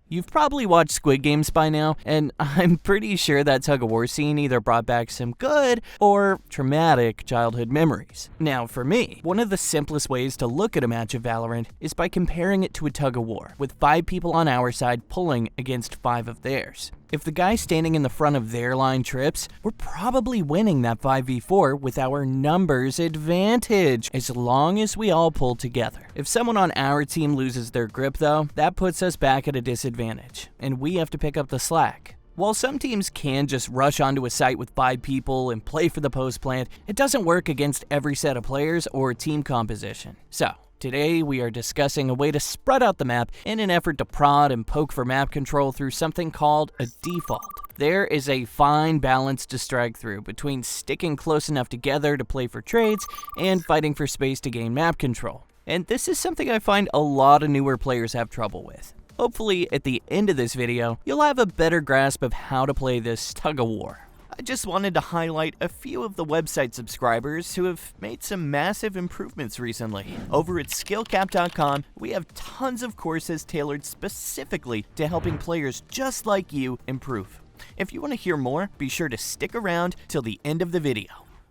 You've probably watched Squid Games by now, and I'm pretty sure that tug-of-war scene either brought back some good or traumatic childhood memories. Now, for me, one of the simplest ways to look at a match of Valorant is by comparing it to a tug-of-war, with 5 people on our side pulling against 5 of theirs. If the guy standing in the front of their line trips, we're probably winning that 5v4 with our numbers advantage, as long as we all pull together. If someone on our team loses their grip though, that puts us back at a disadvantage, and we have to pick up the slack. While some teams can just rush onto a site with 5 people and play for the post plant, it doesn't work against every set of players or team composition. So, today, we are discussing a way to spread out the map in an effort to prod and poke for map control through something called a default. There is a fine balance to strike through between sticking close enough together to play for trades and fighting for space to gain map control. And this is something I find a lot of newer players have trouble with. Hopefully, at the end of this video, you'll have a better grasp of how to play this tug-of-war. I just wanted to highlight a few of the website subscribers who have made some massive improvements recently. Over at SkillCapped.com, we have tons of courses tailored specifically to helping players just like you improve. If you want to hear more, be sure to stick around till the end of the video.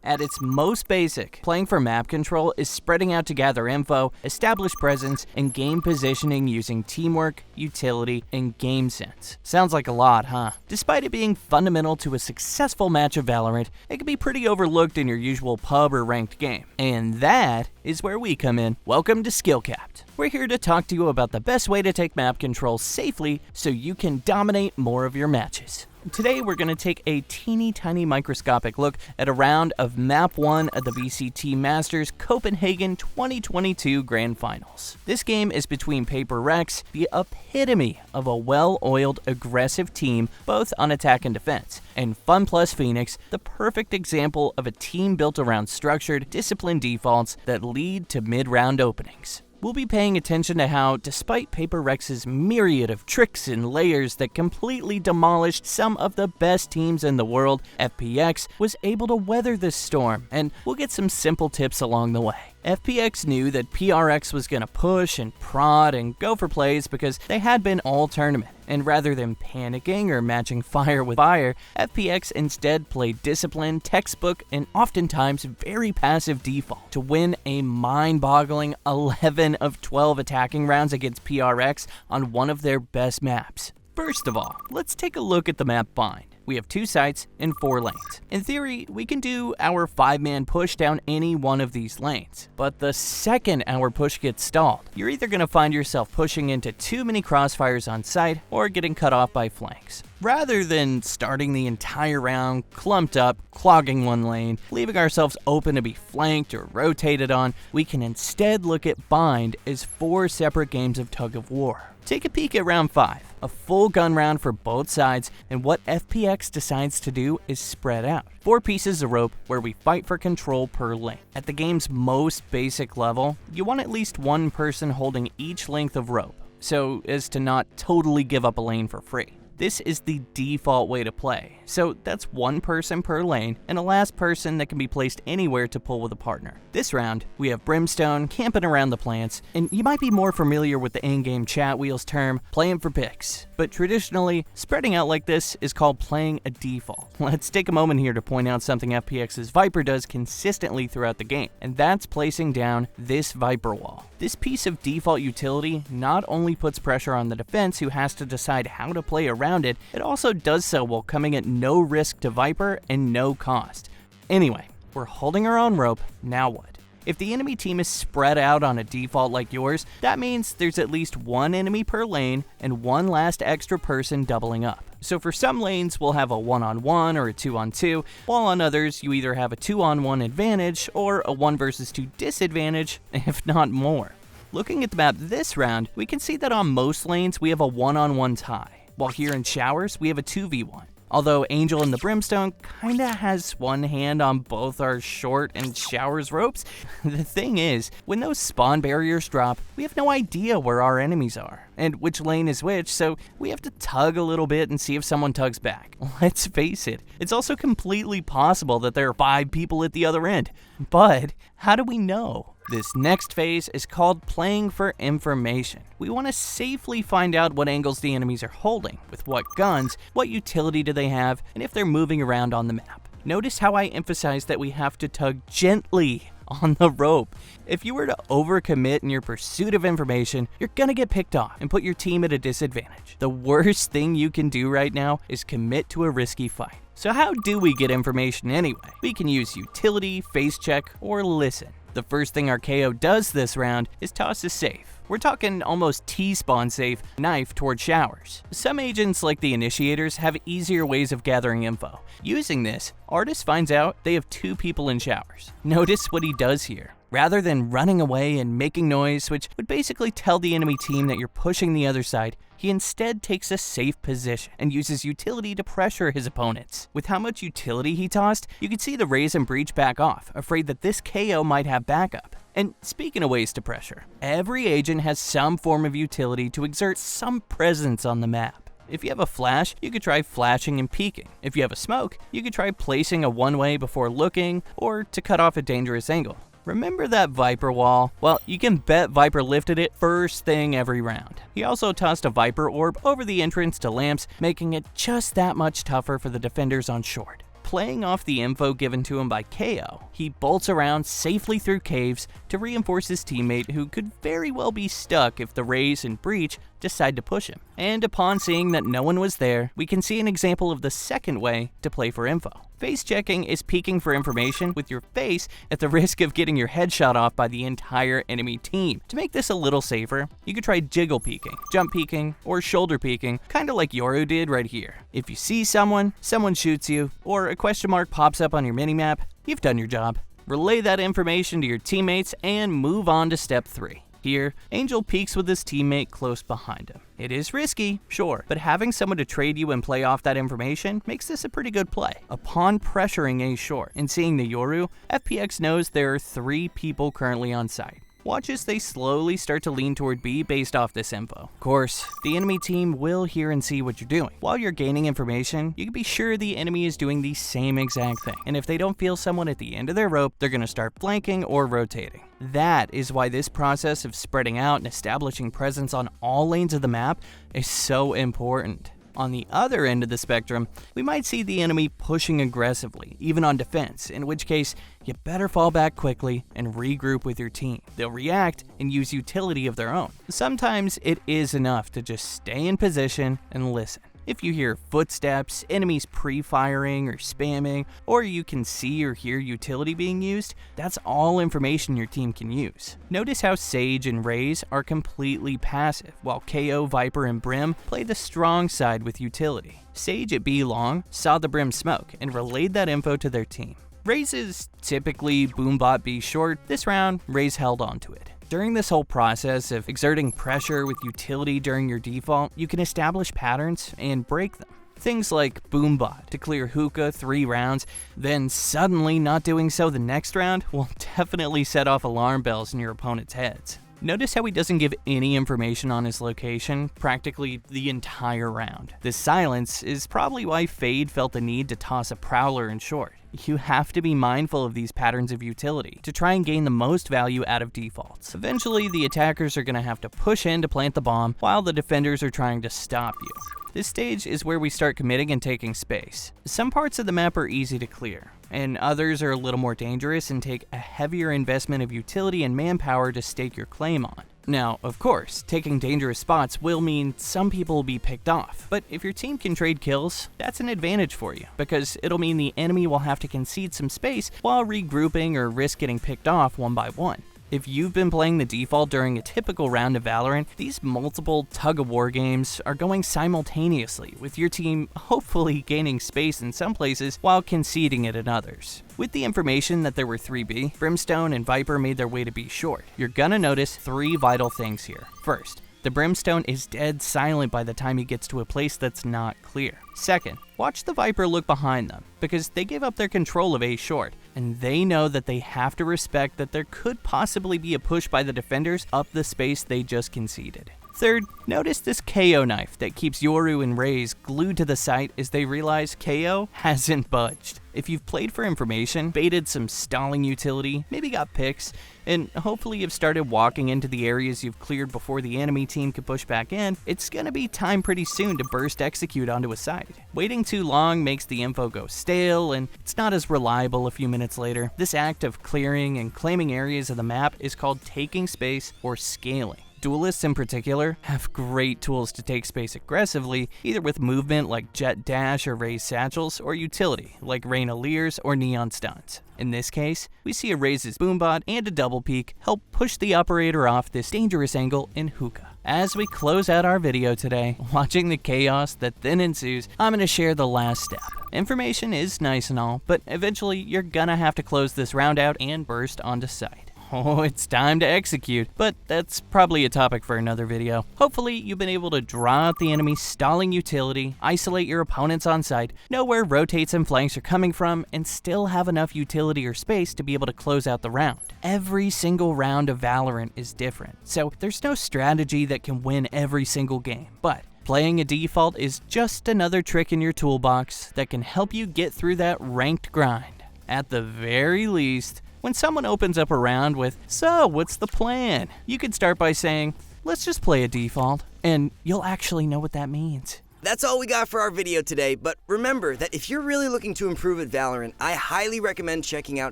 At its most basic, playing for map control is spreading out to gather info, establish presence, and gain positioning using teamwork, utility, and game sense. Sounds like a lot, huh? Despite it being fundamental to a successful match of Valorant, it can be pretty overlooked in your usual pub or ranked game. And that is where we come in. Welcome to SkillCapped. We're here to talk to you about the best way to take map control safely so you can dominate more of your matches. Today, we're going to take a teeny tiny microscopic look at a round of Map 1 of the VCT Masters Copenhagen 2022 Grand Finals. This game is between Paper Rex, the epitome of a well-oiled, aggressive team, both on attack and defense, and Fun Plus Phoenix, the perfect example of a team built around structured, disciplined defaults that lead to mid-round openings. We'll be paying attention to how, despite Paper Rex's myriad of tricks and layers that completely demolished some of the best teams in the world, FPX was able to weather this storm, and we'll get some simple tips along the way. FPX knew that PRX was going to push and prod and go for plays because they had been all tournament, and rather than panicking or matching fire with fire, FPX instead played disciplined, textbook, and oftentimes very passive default to win a mind-boggling 11 of 12 attacking rounds against PRX on one of their best maps. First of all, let's take a look at the map bind. We have 2 sites and 4 lanes. In theory, we can do our 5-man push down any one of these lanes. But the second our push gets stalled, you're either going to find yourself pushing into too many crossfires on site or getting cut off by flanks. Rather than starting the entire round clumped up, clogging one lane, leaving ourselves open to be flanked or rotated on, we can instead look at bind as 4 separate games of tug-of-war. Take a peek at round 5, a full gun round for both sides, and what FPX decides to do is spread out. 4 pieces of rope where we fight for control per lane. At the game's most basic level, you want at least one person holding each length of rope, so as to not totally give up a lane for free. This is the default way to play, so that's one person per lane and a last person that can be placed anywhere to pull with a partner. This round, we have Brimstone camping around the plants, and you might be more familiar with the in-game chat wheels term, playing for picks. But traditionally, spreading out like this is called playing a default. Let's take a moment here to point out something FPX's Viper does consistently throughout the game, and that's placing down this Viper wall. This piece of default utility not only puts pressure on the defense who has to decide how to play around it, it also does so while coming at no risk to Viper and no cost. Anyway, we're holding our own rope, now what? If the enemy team is spread out on a default like yours, that means there's at least one enemy per lane and one last extra person doubling up. So for some lanes, we'll have a 1-on-1 or a 2-on-2, while on others, you either have a 2-on-1 advantage or a 1 versus 2 disadvantage, if not more. Looking at the map this round, we can see that on most lanes, we have a 1-on-1 tie, while here in Showers, we have a 2v1. Although Angel and the Brimstone kinda has one hand on both our short and Showers ropes, the thing is, when those spawn barriers drop, we have no idea where our enemies are and which lane is which, so we have to tug a little bit and see if someone tugs back. Let's face it, it's also completely possible that there are 5 people at the other end. But how do we know? This next phase is called playing for information. We want to safely find out what angles the enemies are holding, with what guns, what utility do they have, and if they're moving around on the map. Notice how I emphasize that we have to tug gently on the rope. If you were to overcommit in your pursuit of information, you're gonna get picked off and put your team at a disadvantage. The worst thing you can do right now is commit to a risky fight. So how do we get information anyway? We can use utility, face check, or listen. The first thing our KO does this round is toss a safe. We're talking almost T-spawn safe knife toward showers. Some agents, like the initiators, have easier ways of gathering info. Using this, Artist finds out they have 2 people in showers. Notice what he does here. Rather than running away and making noise, which would basically tell the enemy team that you're pushing the other side, he instead takes a safe position and uses utility to pressure his opponents. With how much utility he tossed, you could see the Raze and Breach back off, afraid that this KO might have backup. And speaking of ways to pressure, every agent has some form of utility to exert some presence on the map. If you have a flash, you could try flashing and peeking. If you have a smoke, you could try placing a one-way before looking, or to cut off a dangerous angle. Remember that Viper wall? Well, you can bet Viper lifted it first thing every round. He also tossed a Viper orb over the entrance to lamps, making it just that much tougher for the defenders on short. Playing off the info given to him by KO, he bolts around safely through caves to reinforce his teammate, who could very well be stuck if the Raze and Breach decide to push him. And upon seeing that no one was there, we can see an example of the second way to play for info. Face checking is peeking for information with your face at the risk of getting your head shot off by the entire enemy team. To make this a little safer, you could try jiggle peeking, jump peeking, or shoulder peeking, kinda like Yoru did right here. If you see someone shoots you, or a question mark pops up on your minimap, you've done your job. Relay that information to your teammates and move on to step 3. Here, Angel peeks with his teammate close behind him. It is risky, sure, but having someone to trade you and play off that information makes this a pretty good play. Upon pressuring A short and seeing the Yoru, FPX knows there are 3 people currently on site. Watch as they slowly start to lean toward B based off this info. Of course, the enemy team will hear and see what you're doing. While you're gaining information, you can be sure the enemy is doing the same exact thing. And if they don't feel someone at the end of their rope, they're gonna start flanking or rotating. That is why this process of spreading out and establishing presence on all lanes of the map is so important. On the other end of the spectrum, we might see the enemy pushing aggressively, even on defense, in which case, you better fall back quickly and regroup with your team. They'll react and use utility of their own. Sometimes it is enough to just stay in position and listen. If you hear footsteps, enemies pre-firing or spamming, or you can see or hear utility being used, that's all information your team can use. Notice how Sage and Raze are completely passive, while KO, Viper, and Brim play the strong side with utility. Sage at B long saw the Brim smoke and relayed that info to their team. Raze is typically boombot B short. This round, Raze held onto it. During this whole process of exerting pressure with utility during your default, you can establish patterns and break them. Things like boombot to clear hookah 3 rounds, then suddenly not doing so the next round will definitely set off alarm bells in your opponent's heads. Notice how he doesn't give any information on his location practically the entire round. This silence is probably why Fade felt the need to toss a prowler in short. You have to be mindful of these patterns of utility to try and gain the most value out of defaults. Eventually, the attackers are going to have to push in to plant the bomb while the defenders are trying to stop you. This stage is where we start committing and taking space. Some parts of the map are easy to clear, and others are a little more dangerous and take a heavier investment of utility and manpower to stake your claim on. Now, of course, taking dangerous spots will mean some people will be picked off, but if your team can trade kills, that's an advantage for you, because it'll mean the enemy will have to concede some space while regrouping or risk getting picked off one by one. If you've been playing the default during a typical round of Valorant, these multiple tug-of-war games are going simultaneously, with your team hopefully gaining space in some places while conceding it in others. With the information that there were 3B, Brimstone and Viper made their way to B short. You're gonna notice 3 vital things here. First, the Brimstone is dead silent by the time he gets to a place that's not clear. Second, watch the Viper look behind them, because they gave up their control of A short, and they know that they have to respect that there could possibly be a push by the defenders up the space they just conceded. Third, notice this KO knife that keeps Yoru and Raze glued to the site as they realize KO hasn't budged. If you've played for information, baited some stalling utility, maybe got picks, and hopefully you've started walking into the areas you've cleared before the enemy team can push back in, it's gonna be time pretty soon to burst execute onto a site. Waiting too long makes the info go stale, and it's not as reliable a few minutes later. This act of clearing and claiming areas of the map is called taking space or scaling. Duelists in particular have great tools to take space aggressively, either with movement like jet dash or raised satchels, or utility like Reyna Leers or neon stuns. In this case, we see a Raze's boombot and a double peek help push the operator off this dangerous angle in hookah. As we close out our video today, watching the chaos that then ensues, I'm going to share the last step. Information is nice and all, but eventually you're gonna have to close this round out and burst onto site. Oh, it's time to execute, but that's probably a topic for another video. Hopefully, you've been able to draw out the enemy's stalling utility, isolate your opponents on site, know where rotates and flanks are coming from, and still have enough utility or space to be able to close out the round. Every single round of Valorant is different, so there's no strategy that can win every single game, but playing a default is just another trick in your toolbox that can help you get through that ranked grind. At the very least, when someone opens up a round with, "So, what's the plan?" you could start by saying, "Let's just play a default," and you'll actually know what that means. That's all we got for our video today, but remember that if you're really looking to improve at Valorant, I highly recommend checking out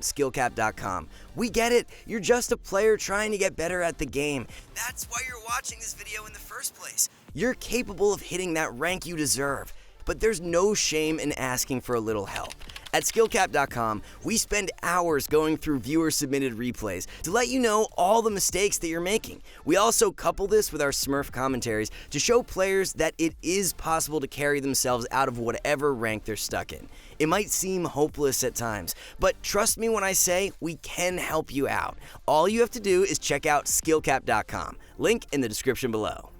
SkillCapped.com. We get it, you're just a player trying to get better at the game. That's why you're watching this video in the first place. You're capable of hitting that rank you deserve, but there's no shame in asking for a little help. At SkillCapped.com, we spend hours going through viewer-submitted replays to let you know all the mistakes that you're making. We also couple this with our Smurf commentaries to show players that it is possible to carry themselves out of whatever rank they're stuck in. It might seem hopeless at times, but trust me when I say we can help you out. All you have to do is check out SkillCapped.com. Link in the description below.